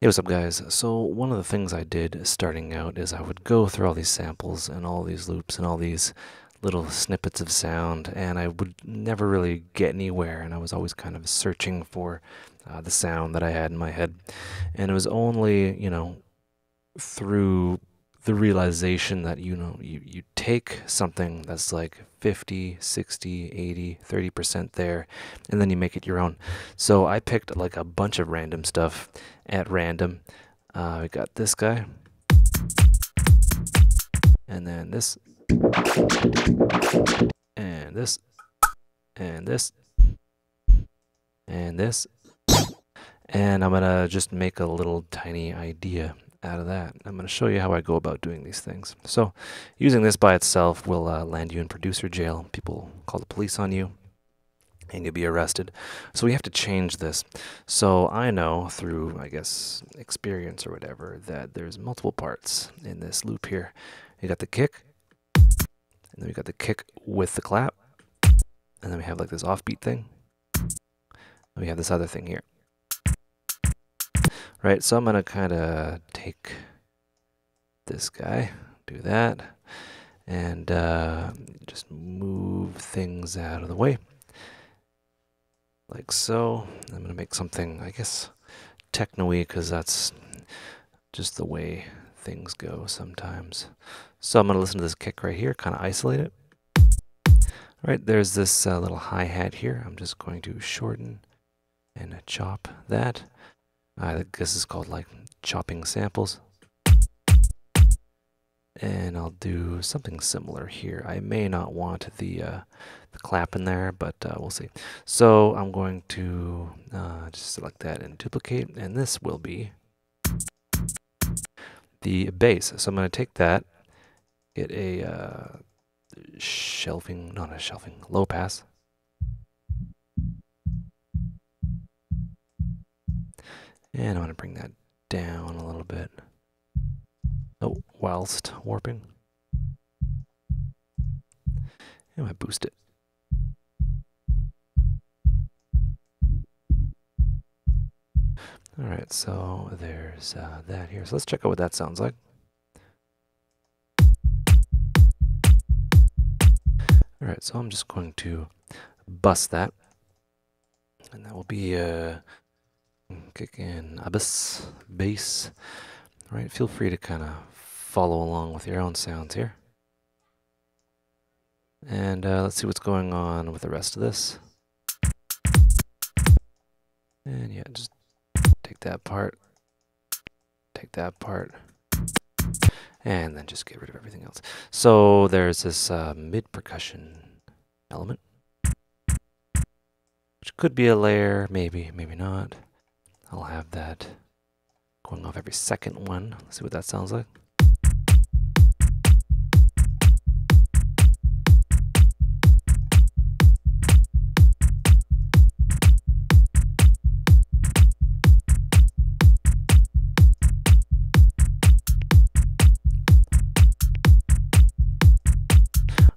Hey, what's up, guys? So one of the things I did starting out is I would go through all these samples and all these loops and all these little snippets of sound, and I would never really get anywhere, and I was always kind of searching for the sound that I had in my head. And it was only, through the realization that, you take something that's like 50, 60, 80, 30% there, and then you make it your own. So I picked like a bunch of random stuff at random. We got this guy, and then this, and this, and this, and this, and I'm gonna just make a little tiny idea out of that. I'm going to show you how I go about doing these things. So using this by itself will land you in producer jail. People call the police on you and you'll be arrested. So we have to change this. So I know through, I guess, experience or whatever, that there's multiple parts in this loop here. You got the kick, and then we got the kick with the clap, and then we have like this offbeat thing, and we have this other thing here. Right, so I'm going to kind of take this guy, do that, and just move things out of the way, like so. I'm going to make something, I guess, techno-y, because that's just the way things go sometimes. So I'm going to listen to this kick right here, kind of isolate it. All right, there's this little hi-hat here. I'm just going to shorten and chop that. I guess it's called like chopping samples. And I'll do something similar here. I may not want the clap in there, but we'll see. So I'm going to just select that and duplicate, and this will be the bass. So I'm going to take that, get a low pass. And I'm going to bring that down a little bit. Oh, whilst warping. And I boost it. Alright, so there's that here. So let's check out what that sounds like. Alright, so I'm just going to bust that. And that will be kick in abyss, bass. All right, feel free to kind of follow along with your own sounds here. And let's see what's going on with the rest of this. And yeah, just take that part, and then just get rid of everything else. So there's this mid percussion element, which could be a layer, maybe, maybe not. I'll have that going off every second one. Let's see what that sounds like.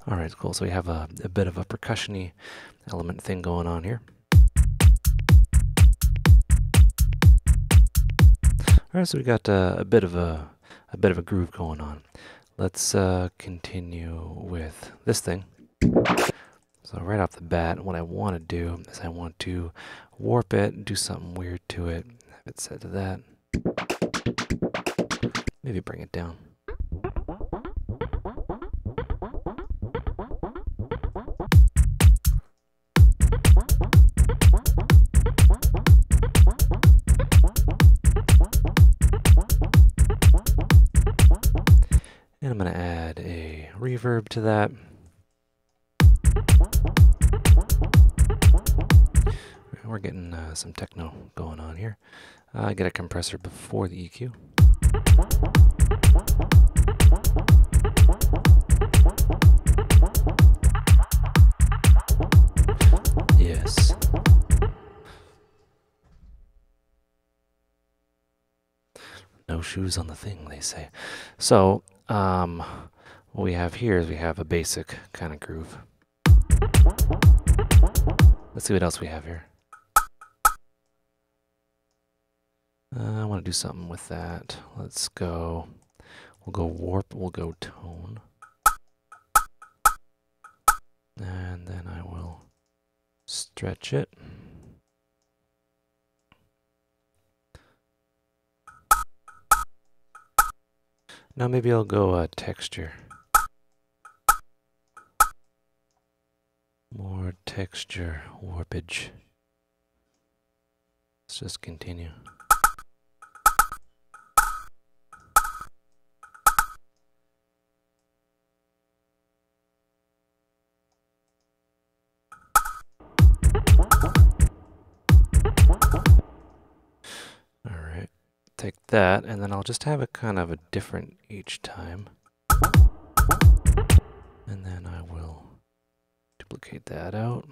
All right, cool. So we have a bit of a percussion-y element thing going on here. All right, so we got a bit of a groove going on. Let's continue with this thing. So right off the bat, what I want to do is I want to warp it, do something weird to it, have it set to that. Maybe bring it down. And I'm going to add a reverb to that. We're getting some techno going on here. Get a compressor before the EQ. Yes. No shoes on the thing, they say. So, what we have here is we have a basic kind of groove. Let's see what else we have here. I want to do something with that. Let's go. We'll go warp, we'll go tone. And then I will stretch it. Now maybe I'll go texture. More texture warpage. Let's just continue. Alright, take that, and then I'll just have it kind of a different each time. And then I will duplicate that out.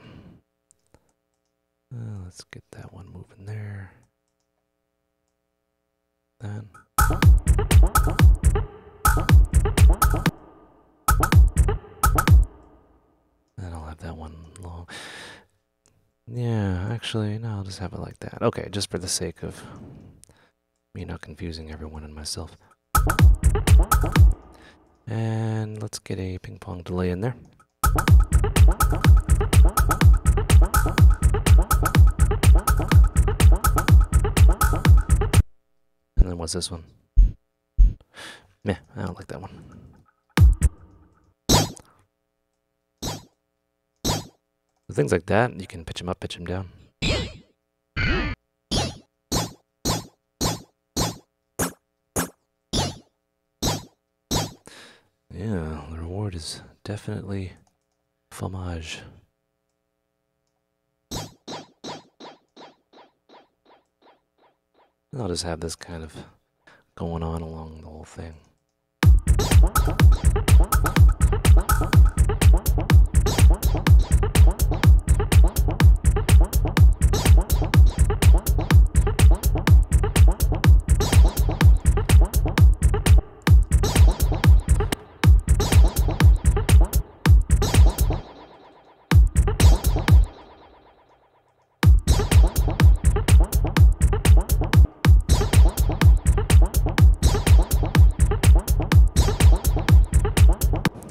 Let's get that one moving there. Then. Then I'll have that one long. Yeah, actually, no, I'll just have it like that. Okay, just for the sake of me not confusing everyone and myself. And let's get a ping pong delay in there. And then what's this one? Meh, I don't like that one. So things like that, you can pitch them up, pitch them down. Yeah, the reward is definitely fromage. I'll just have this kind of going on along the whole thing.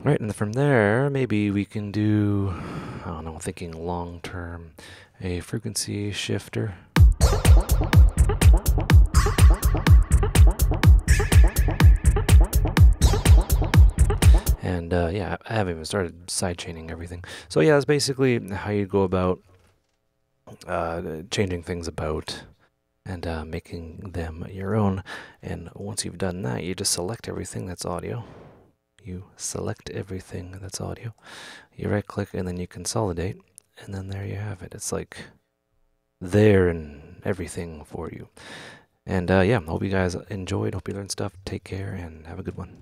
Right, and from there, maybe we can do, I don't know, I'm thinking long term, a frequency shifter. And yeah, I haven't even started sidechaining everything. So yeah, that's basically how you go about changing things about and making them your own. And once you've done that, you just select everything that's audio. You select everything that's audio. You right click and then you consolidate, and then there you have it. It's like there and everything for you. And yeah, hope you guys enjoyed. Hope you learned stuff. Take care and have a good one.